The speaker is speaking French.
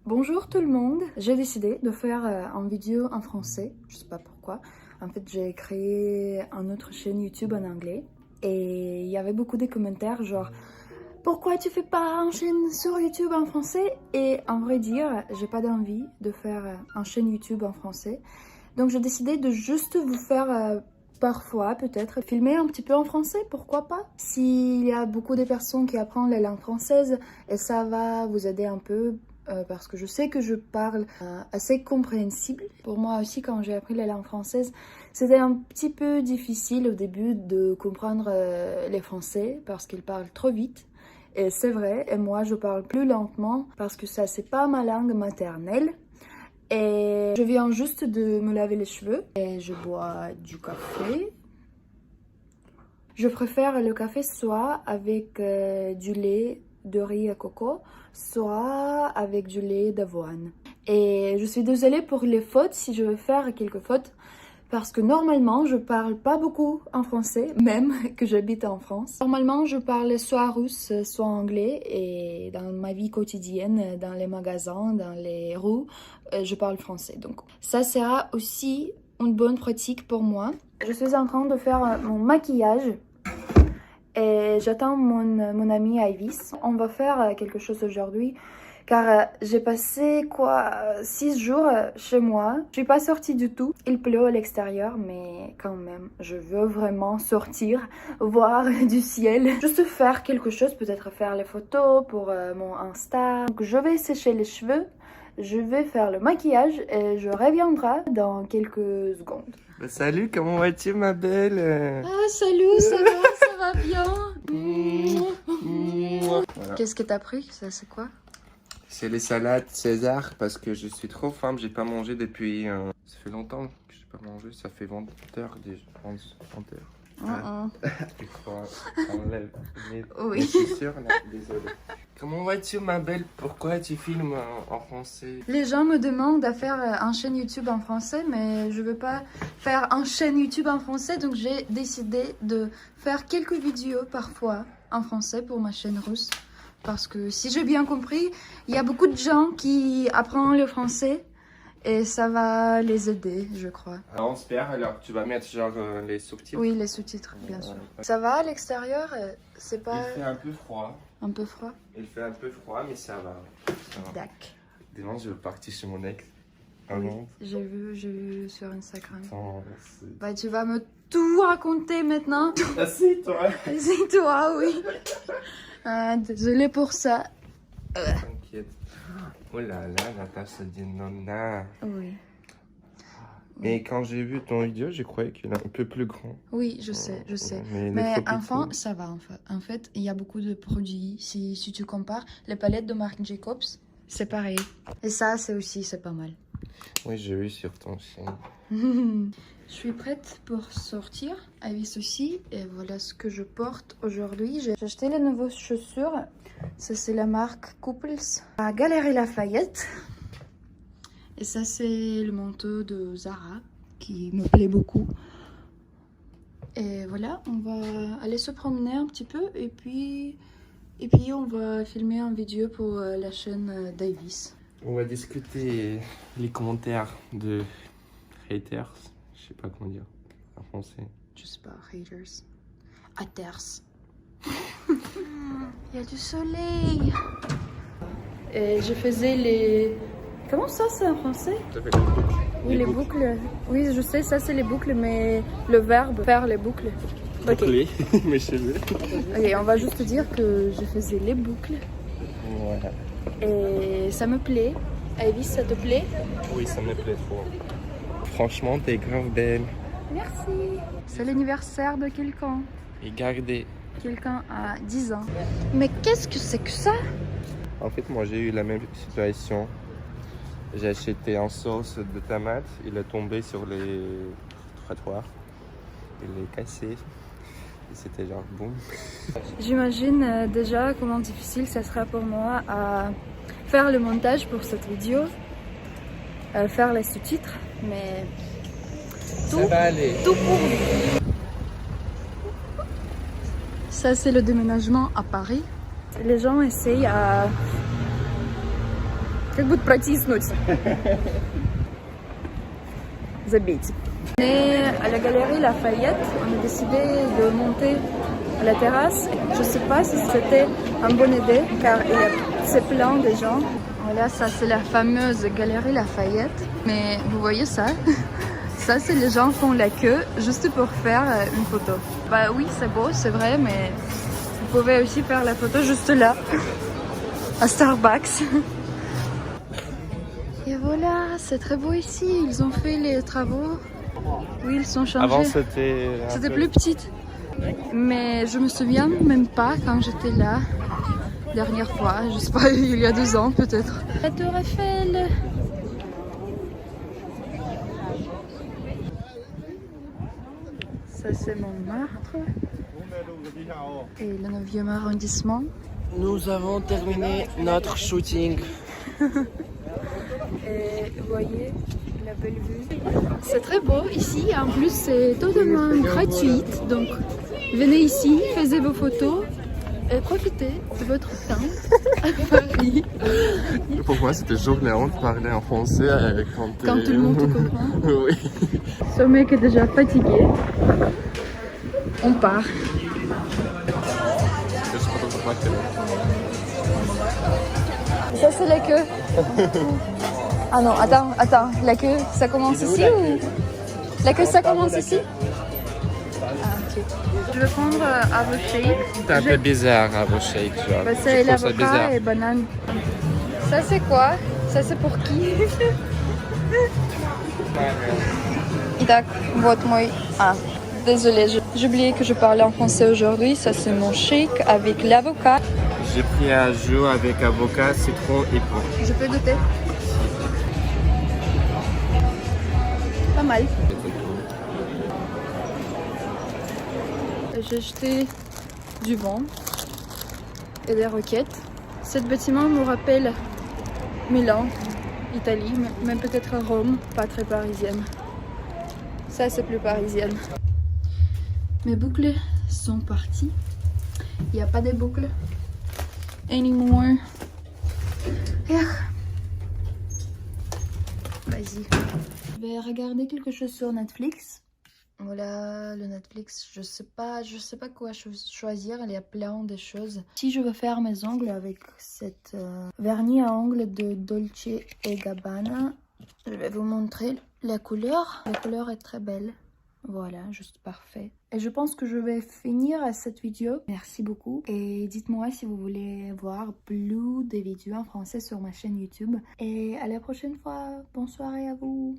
Bonjour tout le monde, j'ai décidé de faire une vidéo en français, je sais pas pourquoi. En fait, j'ai créé une autre chaîne YouTube en anglais et il y avait beaucoup de commentaires genre pourquoi tu fais pas une chaîne sur YouTube en français? Et en vrai dire, j'ai pas d'envie de faire une chaîne YouTube en français. Donc j'ai décidé de juste vous faire parfois peut-être filmer un petit peu en français, pourquoi pas? S'il y a beaucoup de personnes qui apprennent la langue française et ça va vous aider un peu parce que je sais que je parle assez compréhensible. Pour moi aussi, quand j'ai appris la langue française, c'était un petit peu difficile au début de comprendre les Français parce qu'ils parlent trop vite. Et c'est vrai, et moi je parle plus lentement parce que ça c'est pas ma langue maternelle. Et je viens juste de me laver les cheveux et je bois du café. Je préfère le café soit avec du lait de riz à coco, soit avec du lait d'avoine. Et je suis désolée pour les fautes si je veux faire quelques fautes. Parce que normalement, je parle pas beaucoup en français, même que j'habite en France. Normalement, je parle soit russe, soit anglais. Et dans ma vie quotidienne, dans les magasins, dans les rues, je parle français. Donc ça sera aussi une bonne pratique pour moi. Je suis en train de faire mon maquillage. Et j'attends mon ami Ivis. On va faire quelque chose aujourd'hui. Car j'ai passé 6 jours chez moi. Je suis pas sortie du tout. Il pleut à l'extérieur, mais quand même, je veux vraiment sortir, voir du ciel. Juste faire quelque chose, peut-être faire les photos pour mon Insta. Donc je vais sécher les cheveux, je vais faire le maquillage et je reviendrai dans quelques secondes. Bah, salut, comment vas-tu ma belle? Ah salut, ça va bien. Voilà. Qu'est-ce que t'as pris? Ça c'est quoi? C'est les salades César parce que je suis trop faim, j'ai pas mangé depuis... Ça fait longtemps que j'ai pas mangé, ça fait 20 heures déjà. 20 heures. Tu crois, enlève Oui. mes chaussures là, désolé. Comment vas-tu ma belle? Pourquoi tu filmes en français? Les gens me demandent à faire un chaîne YouTube en français, mais je veux pas faire un chaîne YouTube en français, donc j'ai décidé de faire quelques vidéos parfois en français pour ma chaîne russe. Parce que si j'ai bien compris, il y a beaucoup de gens qui apprennent le français et ça va les aider, je crois. Alors on espère, alors tu vas mettre genre les sous-titres? Oui, les sous-titres, bien sûr. Ça va à l'extérieur? C'est pas Il fait un peu froid. un peu froid? Il fait un peu froid, mais ça va. Ça va. D'accord. Dimanche, je vais partir chez mon ex. Oui, j'ai vu sur Instagram. Attends, Bah, tu vas me tout raconter maintenant. Assieds-toi. C'est toi, oui. Désolée pour ça. T'inquiète. Oh là là, Natacha dit nonna. Oui. Mais quand j'ai vu ton vidéo, je croyais qu'il est un peu plus grand. Oui, je sais, je sais. Mais Mais enfin, ça va. En fait, il y a beaucoup de produits. Si tu compares les palettes de Marc Jacobs, c'est pareil. Et ça, c'est pas mal. Oui, j'ai vu sur ton chaîne. Je suis prête pour sortir, Ivis aussi, et voilà ce que je porte aujourd'hui. J'ai acheté les nouvelles chaussures, ça c'est la marque Couples à Galeries Lafayette. Et ça c'est le manteau de Zara qui me plaît beaucoup. Et voilà, on va aller se promener un petit peu et puis on va filmer une vidéo pour la chaîne d'Ivis. On va discuter les commentaires de haters. Je sais pas comment dire en français. Je sais pas, haters. Haters. Il y a du soleil. Et je faisais les... Comment ça c'est en français? Ça fait les boucles. Oui, les boucles. Oui, je sais, ça c'est les boucles, mais le verbe faire les boucles. Ok. Boucler mes cheveux. Ok, on va juste dire que je faisais les boucles. Voilà. Et ça me plaît. Ivis, ça te plaît? Oui, ça me plaît trop. Franchement, t'es grave belle. Merci. C'est l'anniversaire de quelqu'un. Et gardez. Quelqu'un a 10 ans. Mais qu'est-ce que c'est que ça? En fait, moi, j'ai eu la même situation. J'ai acheté un sauce de tomate. Il est tombé sur les trottoirs. Il est cassé. Et c'était genre boum. J'imagine déjà comment difficile ça sera pour moi à faire le montage pour cette vidéo. Faire les sous-titres. Mais Ça va aller. tout pour lui. Ça, c'est le déménagement à Paris. Les gens essayent à Как будто протиснуть. Забейте. On est à la galerie Lafayette. On a décidé de monter à la terrasse. Je sais pas si c'était une bonne idée car c'est plein de gens. Voilà, ça c'est la fameuse galerie Lafayette. Mais vous voyez ça? Ça c'est les gens font la queue juste pour faire une photo. Bah oui, c'est beau, c'est vrai, mais vous pouvez aussi faire la photo juste là, à Starbucks. Et voilà, c'est très beau ici. Ils ont fait les travaux. Oui, ils sont changés. Avant, c'était Plus petite. Mais je me souviens même pas quand j'étais là. Dernière fois, je sais pas, il y a 2 ans peut-être. La Tour Eiffel. Ça c'est Montmartre. Et le 9e arrondissement. Nous avons terminé notre shooting. Et vous voyez la belle vue. C'est très beau ici. En plus, c'est totalement gratuit. Donc, venez ici, faites vos photos et profitez de votre temps à Paris. Pour moi, c'était journée honte de parler en français Quand tout le monde te comprend. Oui. Ce mec est déjà fatigué. On part. Ça, c'est la queue. Ah non, attends, la queue, ça commence ici ou... La queue, ça commence ici? Ah, ok. Je vais prendre avo shake. C'est un peu bizarre, avo shake, genre. Bah, c'est l'avocat et banane. Ça, c'est quoi? Ça, c'est pour qui? Итак, вот мой... Ah, désolé, j'ai oublié que je parlais en français aujourd'hui. Ça, c'est mon shake avec l'avocat. J'ai pris un jus avec avocat, citron et pomme. Je peux goûter? Pas mal. J'ai acheté du vin et des roquettes. Ce bâtiment me rappelle Milan, Italie, même peut-être Rome, pas très parisienne. Ça, c'est plus parisienne. Mes boucles sont parties. Il n'y a pas de boucles anymore. Vas-y. Je vais regarder quelque chose sur Netflix. Voilà le Netflix. Je sais pas quoi choisir. Il y a plein de choses. Si je veux faire mes ongles avec cette vernis à ongles de Dolce & Gabbana, je vais vous montrer la couleur. La couleur est très belle. Voilà, juste parfait. Et je pense que je vais finir cette vidéo. Merci beaucoup. Et dites-moi si vous voulez voir plus de vidéos en français sur ma chaîne YouTube. Et à la prochaine fois. Bonne soirée à vous.